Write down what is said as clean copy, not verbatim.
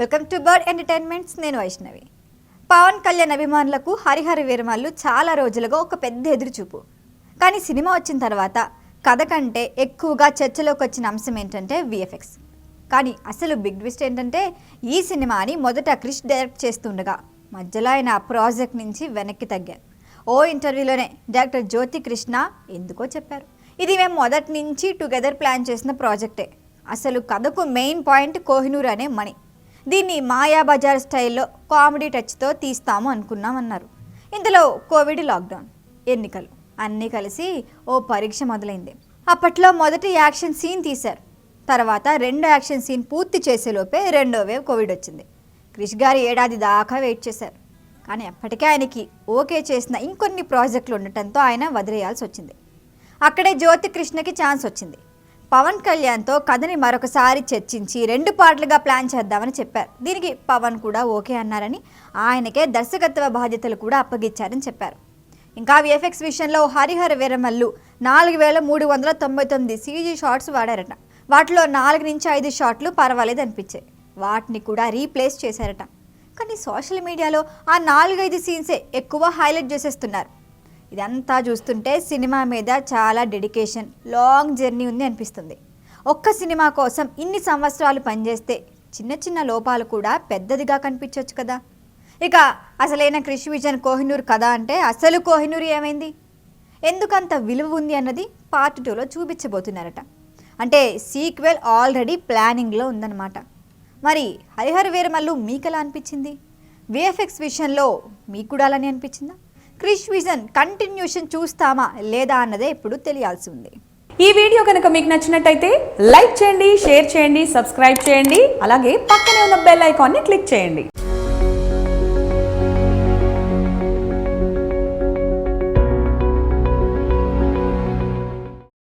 Welcome to bird entertainments. నేను వైష్ణవి. పవన్ కళ్యాణ్ అభిమానులకు హరిహర వీరమల్లు చాలా రోజులుగా ఒక పెద్ద ఎదురుచూపు. కానీ సినిమా వచ్చిన తర్వాత కథ కంటే ఎక్కువగా చర్చలోకి వచ్చిన అంశం ఏంటంటే విఎఫ్ఎక్స్. కానీ అసలు బిగ్ ట్విస్ట్ ఏంటంటే ఈ సినిమాని మొదట క్రిష్ డైరెక్ట్ చేస్తుండగా మధ్యలో ఆయన ప్రాజెక్ట్ నుంచి వెనక్కి తగ్గారు. ఓ ఇంటర్వ్యూలోనే డైరెక్టర్ జ్యోతి కృష్ణ ఎందుకో చెప్పారు, ఇది మేము మొదటి నుంచి టుగెదర్ ప్లాన్ చేసిన ప్రాజెక్టే. అసలు కథకు మెయిన్ పాయింట్ కోహినూర్ అనే మణి. దీన్ని మాయాబజార్ స్టైల్లో కామెడీ టచ్తో తీస్తాము అనుకున్నామన్నారు. ఇందులో కోవిడ్, లాక్డౌన్, ఎన్నికలు అన్నీ కలిసి ఓ పరీక్ష మొదలైంది. అప్పట్లో మొదటి యాక్షన్ సీన్ తీశారు. తర్వాత రెండో యాక్షన్ సీన్ పూర్తి చేసేలోపే రెండో వేవ్ కోవిడ్ వచ్చింది. క్రిష్ గారు ఏడాది దాకా వెయిట్ చేశారు. కానీ అప్పటికే ఆయనకి ఓకే చేసిన ఇంకొన్ని ప్రాజెక్టులు ఉండటంతో ఆయన వదిలేయాల్సి వచ్చింది. అక్కడే జ్యోతి కృష్ణకి ఛాన్స్ వచ్చింది. పవన్ కళ్యాణ్తో కథని మరొకసారి చర్చించి 2 పార్ట్లుగా ప్లాన్ చేద్దామని చెప్పారు. దీనికి పవన్ కూడా ఓకే అన్నారని, ఆయనకే దర్శకత్వ బాధ్యతలు కూడా అప్పగించారని చెప్పారు. ఇంకా విఎఫ్ఎక్స్ విషయంలో హరిహర వీరమల్లు 4399 CG షాట్స్ వాడారట. వాటిలో 4 నుంచి 5 షాట్లు పర్వాలేదు అనిపించాయి. వాటిని కూడా రీప్లేస్ చేశారట. కానీ సోషల్ మీడియాలో ఆ 4-5 సీన్సే ఎక్కువ హైలైట్ చేసేస్తున్నారు. ఇదంతా చూస్తుంటే సినిమా మీద చాలా డెడికేషన్, లాంగ్ జర్నీ ఉంది అనిపిస్తుంది. ఒక్క సినిమా కోసం ఇన్ని సంవత్సరాలు పనిచేస్తే చిన్న చిన్న లోపాలు కూడా పెద్దదిగా కనిపించవచ్చు కదా. ఇక అసలైన క్రిష్ విజన్ కోహినూర్ కథ అంటే అసలు కోహినూర్ ఏమైంది, ఎందుకంత విలువ ఉంది అన్నది పార్ట్ 2లో చూపించబోతున్నారట. అంటే సీక్వెల్ ఆల్రెడీ ప్లానింగ్లో ఉందన్నమాట. మరి హరిహర వీరమల్లు మీకు ఎలా అనిపించింది? విఎఫ్ఎక్స్ విషయంలో మీకు కూడా అలానే అనిపించిందా? క్రిష్ విజన్ కంటిన్యూషన్ చూస్తామా లేదా అన్నదే ఇప్పుడు తెలియాల్సి ఉంది. ఈ వీడియో కనుక మీకు నచ్చినట్టయితే లైక్ చేయండి, షేర్ చేయండి, సబ్స్క్రైబ్ చేయండి. అలాగే పక్కనే ఉన్న బెల్ ఐకాన్ని క్లిక్ చేయండి.